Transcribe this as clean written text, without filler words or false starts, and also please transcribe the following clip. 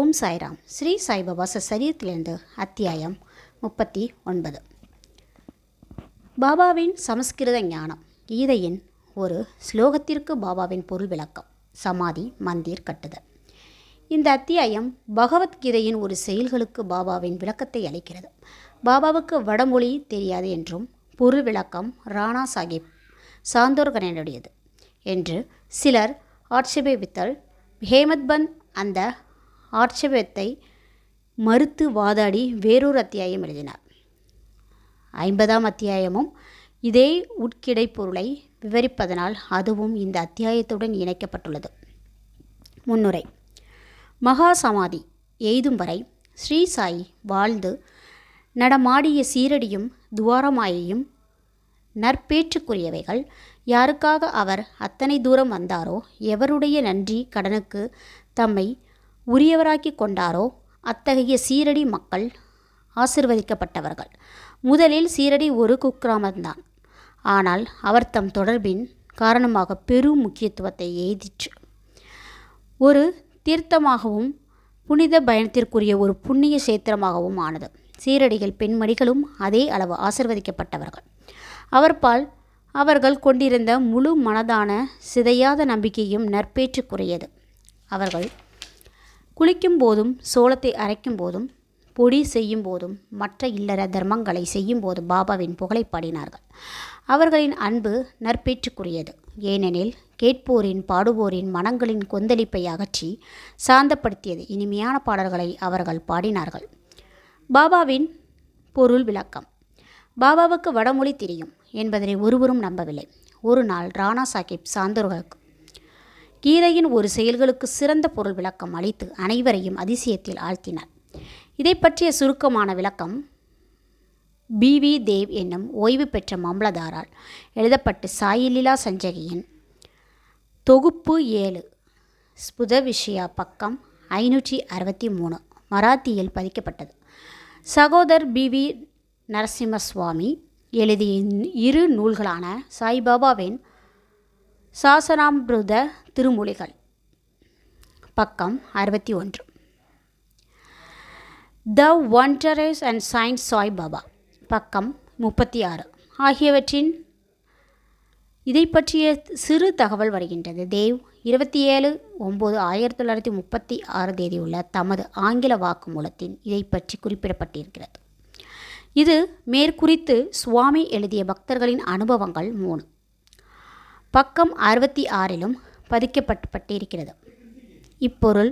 ஓம் சாய்ராம். ஸ்ரீ சாய்பாபா சரீரத்திலிருந்து அத்தியாயம் 39. பாபாவின் சமஸ்கிருத ஞானம். கீதையின் ஒரு ஸ்லோகத்திற்கு பாபாவின் பொருள் விளக்கம். சமாதி மந்திர் கட்டுதல். இந்த அத்தியாயம் பகவத்கீதையின் ஒரு செயல்களுக்கு பாபாவின் விளக்கத்தை அளிக்கிறது. பாபாவுக்கு வடமொழி தெரியாது என்றும் பொருள் விளக்கம் ராணா சாஹிப் சாந்தோர்கனுடையது என்று சிலர் ஆட்சேபித்தல் ஹேமத்பந்த் அந்த ஆட்சேபத்தை மறுத்து வாதாடி வேறொரு அத்தியாயம் எழுதினார். 50ஆம் அத்தியாயமும் இதே உட்கிடை பொருளை விவரிப்பதனால் அதுவும் இந்த அத்தியாயத்துடன் இணைக்கப்பட்டுள்ளது. முன்னுரை. மகா சமாதி எய்தும் வரை ஸ்ரீ சாய் வாழ்ந்து நடமாடிய சீரடியும் துவாரமாயையும் நற்பேற்றுக்குரியவைகள். யாருக்காக அவர் அத்தனை தூரம் வந்தாரோ, எவருடைய நன்றி கடனுக்கு தம்மை உரியவராக்கி கொண்டாரோ அத்தகைய சீரடி மக்கள் ஆசிர்வதிக்கப்பட்டவர்கள். முதலில் சீரடி ஒரு குக்கிராமம்தான். ஆனால் அவர் தம் தொடர்பின் காரணமாக பெரும் முக்கியத்துவத்தை எய்திற்று. ஒரு தீர்த்தமாகவும் புனித பயணத்திற்குரிய ஒரு புண்ணிய சேத்திரமாகவும் ஆனது. சீரடிகள் பெண்மணிகளும் அதே அளவு ஆசிர்வதிக்கப்பட்டவர்கள். அவர்பால் அவர்கள் கொண்டிருந்த முழு மனதான சிதையாத நம்பிக்கையும் நற்பேற்றுக்குரியது. அவர்கள் குளிக்கும் போதும், சோளத்தை அரைக்கும் போதும், பொடி செய்யும் போதும், மற்ற இல்லற தர்மங்களை செய்யும் போது பாபாவின் புகழை பாடினார்கள். அவர்களின் அன்பு நற்பேற்றுக்குரியது. ஏனெனில் கேட்போரின் பாடுவோரின் மனங்களின் கொந்தளிப்பை அகற்றி சாந்தப்படுத்தியது. இனிமையான பாடல்களை அவர்கள் பாடினார்கள். பாபாவின் பொருள் விளக்கம். பாபாவுக்கு வடமொழி தெரியும் என்பதனை ஒருவரும் நம்பவில்லை. ஒரு நாள் ராணா சாஹிப் சாந்தோர்களுக்கு கீதையின் ஒரு செயல்களுக்கு சிறந்த பொருள் விளக்கம் அளித்து அனைவரையும் அதிசயத்தில் ஆழ்த்தினார். இதை பற்றிய சுருக்கமான விளக்கம் பி.வி. தேவ் என்னும் ஓய்வு பெற்ற மாமலதாரால் எழுதப்பட்டு சாயிலீலா சஞ்சகியின் தொகுப்பு 7 ஸ்புத விஷயா பக்கம் 563 மராத்தியில் பதிக்கப்பட்டது. சகோதர் பி.வி. நரசிம்மசுவாமி எழுதிய இரு நூல்களான சாய்பாபாவின் சாசனாமிருத திருமொழிகள் பக்கம் 61, த வண்டரஸ் அண்ட் சயின்ஸ் சாய் பாபா பக்கம் 36 ஆகியவற்றின் இதை பற்றிய சிறு தகவல் வருகின்றது. தேவ் 27/9/1936 தேதியுள்ள தமது ஆங்கில வாக்குமூலத்தின் இதை பற்றி குறிப்பிடப்பட்டிருக்கிறது. இது மேற்குறித்து சுவாமி எழுதிய பக்தர்களின் அனுபவங்கள் 3 பக்கம் 66 பதிக்கப்பட்டிருக்கிறது. இப்பொருள்